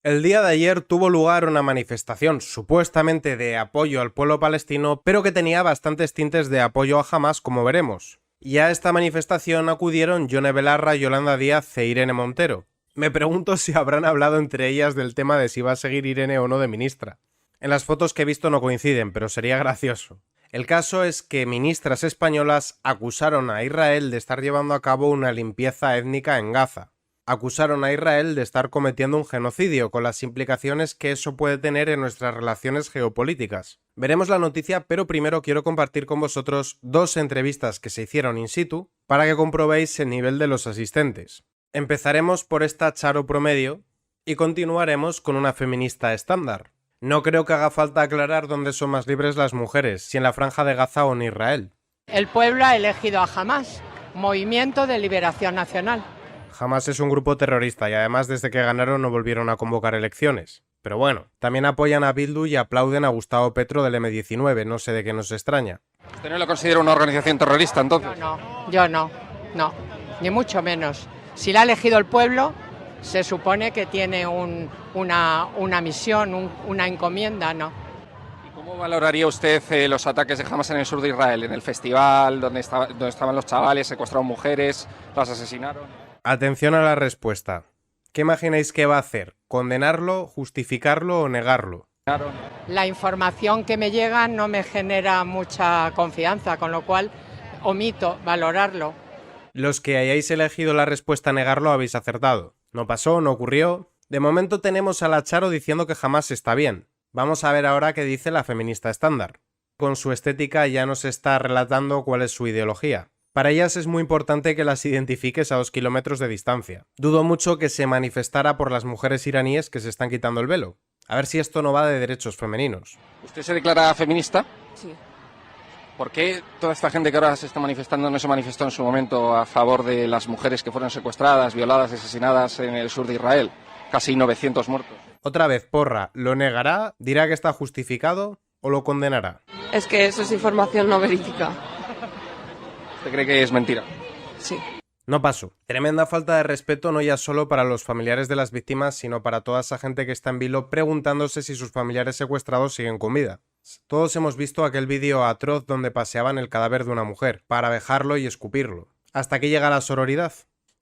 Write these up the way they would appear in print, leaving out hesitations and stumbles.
El día de ayer tuvo lugar una manifestación supuestamente de apoyo al pueblo palestino, pero que tenía bastantes tintes de apoyo a Hamás, como veremos. Y a esta manifestación acudieron Yone Belarra, Yolanda Díaz e Irene Montero. Me pregunto si habrán hablado entre ellas del tema de si va a seguir Irene o no de ministra. En las fotos que he visto no coinciden, pero sería gracioso. El caso es que ministras españolas acusaron a Israel de estar llevando a cabo una limpieza étnica en Gaza. Acusaron a Israel de estar cometiendo un genocidio, con las implicaciones que eso puede tener en nuestras relaciones geopolíticas. Veremos la noticia, pero primero quiero compartir con vosotros dos entrevistas que se hicieron in situ para que comprobéis el nivel de los asistentes. Empezaremos por esta Charo promedio y continuaremos con una feminista estándar. No creo que haga falta aclarar dónde son más libres las mujeres, si en la Franja de Gaza o en Israel. El pueblo ha elegido a Hamás, Movimiento de Liberación Nacional. Hamás es un grupo terrorista y además desde que ganaron no volvieron a convocar elecciones. Pero bueno, también apoyan a Bildu y aplauden a Gustavo Petro del M19, no sé de qué nos extraña. ¿Usted no lo considera una organización terrorista entonces? Yo no, ni mucho menos. Si la ha elegido el pueblo, se supone que tiene una misión, una encomienda, ¿no? ¿Y cómo valoraría usted los ataques de Hamás en el sur de Israel, en el festival, donde estaban los chavales, secuestraron mujeres, las asesinaron? Atención a la respuesta. ¿Qué imagináis que va a hacer? ¿Condenarlo, justificarlo o negarlo? La información que me llega no me genera mucha confianza, con lo cual omito valorarlo. Los que hayáis elegido la respuesta negarlo habéis acertado. No pasó, no ocurrió. De momento tenemos a la Charo diciendo que jamás está bien. Vamos a ver ahora qué dice la feminista estándar. Con su estética ya nos está relatando cuál es su ideología. Para ellas es muy importante que las identifiques a 2 kilómetros de distancia. Dudo mucho que se manifestara por las mujeres iraníes que se están quitando el velo. A ver si esto no va de derechos femeninos. ¿Usted se declara feminista? Sí. ¿Por qué toda esta gente que ahora se está manifestando no se manifestó en su momento a favor de las mujeres que fueron secuestradas, violadas, asesinadas en el sur de Israel? Casi 900 muertos. Otra vez, Porra, ¿lo negará? ¿Dirá que está justificado? ¿O lo condenará? Es que eso es información no verídica. ¿Usted cree que es mentira? Sí. No pasó. Tremenda falta de respeto no ya solo para los familiares de las víctimas, sino para toda esa gente que está en vilo preguntándose si sus familiares secuestrados siguen con vida. Todos hemos visto aquel vídeo atroz donde paseaban el cadáver de una mujer, para vejarlo y escupirlo. Hasta aquí llega la sororidad.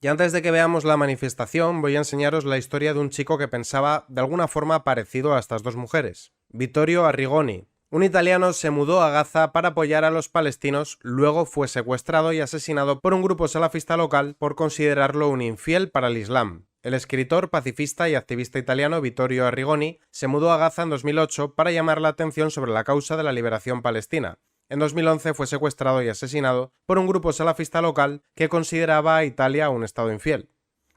Y antes de que veamos la manifestación, voy a enseñaros la historia de un chico que pensaba de alguna forma parecido a estas dos mujeres. Vittorio Arrigoni. Un italiano se mudó a Gaza para apoyar a los palestinos, luego fue secuestrado y asesinado por un grupo salafista local por considerarlo un infiel para el Islam. El escritor, pacifista y activista italiano Vittorio Arrigoni se mudó a Gaza en 2008 para llamar la atención sobre la causa de la liberación palestina. En 2011 fue secuestrado y asesinado por un grupo salafista local que consideraba a Italia un estado infiel.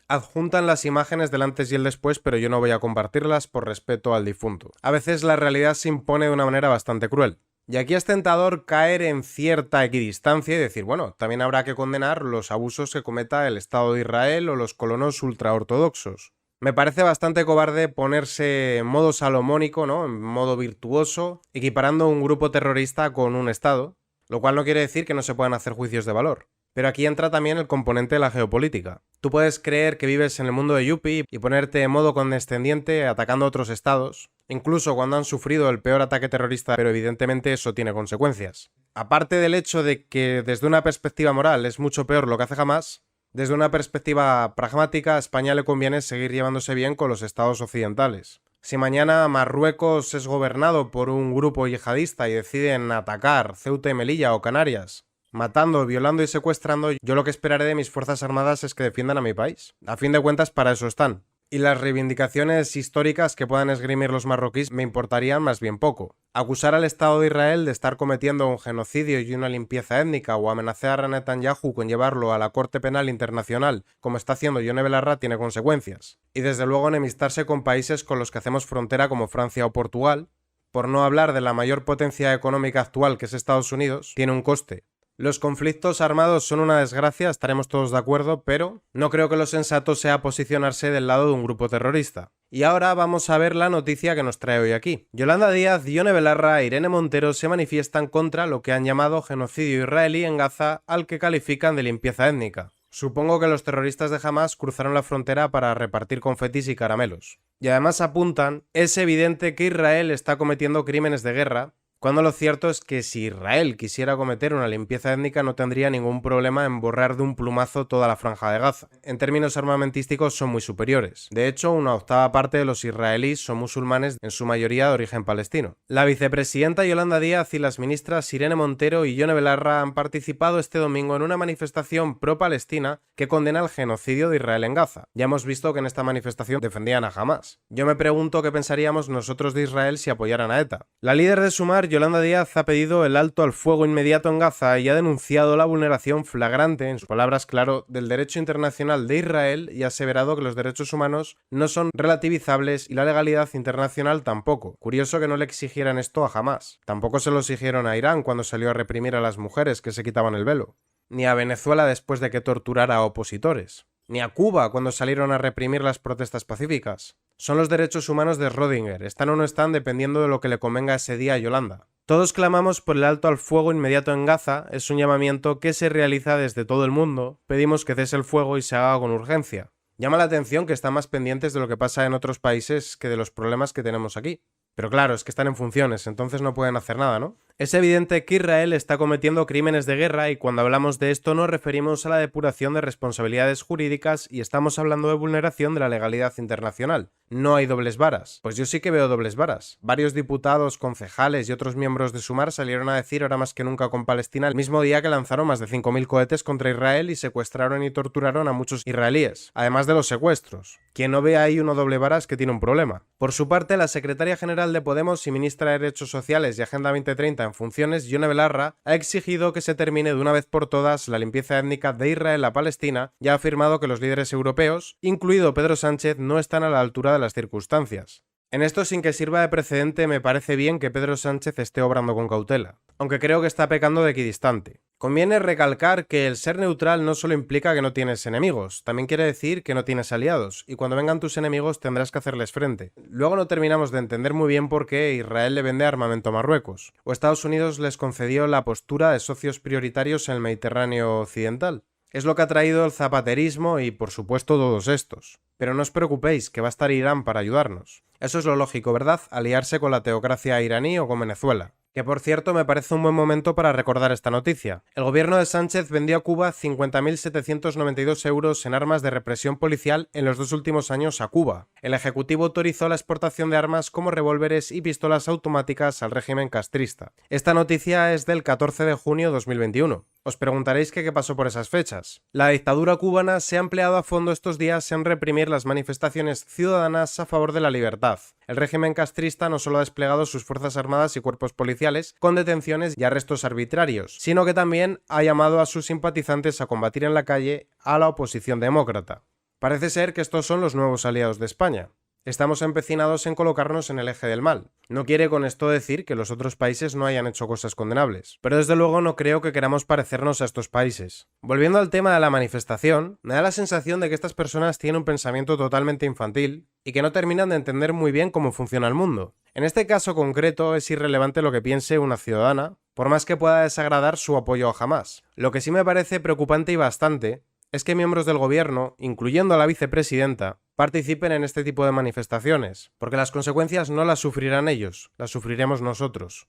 Adjuntan las imágenes del antes y el después, pero yo no voy a compartirlas por respeto al difunto. A veces la realidad se impone de una manera bastante cruel. Y aquí es tentador caer en cierta equidistancia y decir, bueno, también habrá que condenar los abusos que cometa el Estado de Israel o los colonos ultraortodoxos. Me parece bastante cobarde ponerse en modo salomónico, ¿no? En modo virtuoso, equiparando un grupo terrorista con un Estado, lo cual no quiere decir que no se puedan hacer juicios de valor. Pero aquí entra también el componente de la geopolítica. Tú puedes creer que vives en el mundo de Yuppie y ponerte en modo condescendiente atacando a otros estados, incluso cuando han sufrido el peor ataque terrorista, pero evidentemente eso tiene consecuencias. Aparte del hecho de que desde una perspectiva moral es mucho peor lo que hace Hamás, desde una perspectiva pragmática a España le conviene seguir llevándose bien con los estados occidentales. Si mañana Marruecos es gobernado por un grupo yihadista y deciden atacar Ceuta y Melilla o Canarias, matando, violando y secuestrando, yo lo que esperaré de mis fuerzas armadas es que defiendan a mi país. A fin de cuentas, para eso están. Y las reivindicaciones históricas que puedan esgrimir los marroquíes me importarían más bien poco. Acusar al Estado de Israel de estar cometiendo un genocidio y una limpieza étnica o amenazar a Netanyahu con llevarlo a la Corte Penal Internacional, como está haciendo Yone Belarra, tiene consecuencias. Y desde luego enemistarse con países con los que hacemos frontera como Francia o Portugal, por no hablar de la mayor potencia económica actual que es Estados Unidos, tiene un coste. Los conflictos armados son una desgracia, estaremos todos de acuerdo, pero no creo que lo sensato sea posicionarse del lado de un grupo terrorista. Y ahora vamos a ver la noticia que nos trae hoy aquí. Yolanda Díaz, Yone Belarra e Irene Montero se manifiestan contra lo que han llamado genocidio israelí en Gaza, al que califican de limpieza étnica. Supongo que los terroristas de Hamás cruzaron la frontera para repartir confetis y caramelos. Y además apuntan, es evidente que Israel está cometiendo crímenes de guerra, cuando lo cierto es que si Israel quisiera cometer una limpieza étnica no tendría ningún problema en borrar de un plumazo toda la franja de Gaza. En términos armamentísticos son muy superiores. De hecho, una octava parte de los israelíes son musulmanes, en su mayoría de origen palestino. La vicepresidenta Yolanda Díaz y las ministras Irene Montero y Yone Belarra han participado este domingo en una manifestación pro-palestina que condena el genocidio de Israel en Gaza. Ya hemos visto que en esta manifestación defendían a Hamás. Yo me pregunto qué pensaríamos nosotros de Israel si apoyaran a ETA. La líder de Sumar, Yolanda Díaz, ha pedido el alto al fuego inmediato en Gaza y ha denunciado la vulneración flagrante, en sus palabras claro, del derecho internacional de Israel y ha aseverado que los derechos humanos no son relativizables y la legalidad internacional tampoco. Curioso que no le exigieran esto a Hamás. Tampoco se lo exigieron a Irán cuando salió a reprimir a las mujeres que se quitaban el velo. Ni a Venezuela después de que torturara a opositores. Ni a Cuba cuando salieron a reprimir las protestas pacíficas. Son los derechos humanos de Rödinger, están o no están dependiendo de lo que le convenga ese día a Yolanda. Todos clamamos por el alto al fuego inmediato en Gaza, es un llamamiento que se realiza desde todo el mundo, pedimos que cese el fuego y se haga con urgencia. Llama la atención que están más pendientes de lo que pasa en otros países que de los problemas que tenemos aquí. Pero claro, es que están en funciones, entonces no pueden hacer nada, ¿no? Es evidente que Israel está cometiendo crímenes de guerra y cuando hablamos de esto nos referimos a la depuración de responsabilidades jurídicas y estamos hablando de vulneración de la legalidad internacional. No hay dobles varas. Pues yo sí que veo dobles varas. Varios diputados, concejales y otros miembros de Sumar salieron a decir ahora más que nunca con Palestina el mismo día que lanzaron más de 5.000 cohetes contra Israel y secuestraron y torturaron a muchos israelíes, además de los secuestros. Quien no ve ahí uno doble varas que tiene un problema. Por su parte, la secretaria general de Podemos y ministra de Derechos Sociales y Agenda 2030 en funciones, Yone Belarra, ha exigido que se termine de una vez por todas la limpieza étnica de Israel a Palestina y ha afirmado que los líderes europeos, incluido Pedro Sánchez, no están a la altura de las circunstancias. En esto, sin que sirva de precedente, me parece bien que Pedro Sánchez esté obrando con cautela, aunque creo que está pecando de equidistante. Conviene recalcar que el ser neutral no solo implica que no tienes enemigos, también quiere decir que no tienes aliados, y cuando vengan tus enemigos tendrás que hacerles frente. Luego no terminamos de entender muy bien por qué Israel le vende armamento a Marruecos, o Estados Unidos les concedió la postura de socios prioritarios en el Mediterráneo occidental. Es lo que ha traído el zapaterismo y, por supuesto, todos estos. Pero no os preocupéis, que va a estar Irán para ayudarnos. Eso es lo lógico, ¿verdad? Aliarse con la teocracia iraní o con Venezuela. Que por cierto me parece un buen momento para recordar esta noticia. El gobierno de Sánchez vendió a Cuba 50.792 euros en armas de represión policial en los 2 últimos años a Cuba. El Ejecutivo autorizó la exportación de armas como revólveres y pistolas automáticas al régimen castrista. Esta noticia es del 14 de junio de 2021. Os preguntaréis qué pasó por esas fechas. La dictadura cubana se ha empleado a fondo estos días en reprimir las manifestaciones ciudadanas a favor de la libertad. El régimen castrista no solo ha desplegado sus fuerzas armadas y cuerpos policiales con detenciones y arrestos arbitrarios, sino que también ha llamado a sus simpatizantes a combatir en la calle a la oposición demócrata. Parece ser que estos son los nuevos aliados de España. Estamos empecinados en colocarnos en el eje del mal. No quiere con esto decir que los otros países no hayan hecho cosas condenables, pero desde luego no creo que queramos parecernos a estos países. Volviendo al tema de la manifestación, me da la sensación de que estas personas tienen un pensamiento totalmente infantil y que no terminan de entender muy bien cómo funciona el mundo. En este caso concreto es irrelevante lo que piense una ciudadana, por más que pueda desagradar su apoyo a Hamás. Lo que sí me parece preocupante y bastante es que miembros del gobierno, incluyendo a la vicepresidenta, participen en este tipo de manifestaciones, porque las consecuencias no las sufrirán ellos, las sufriremos nosotros.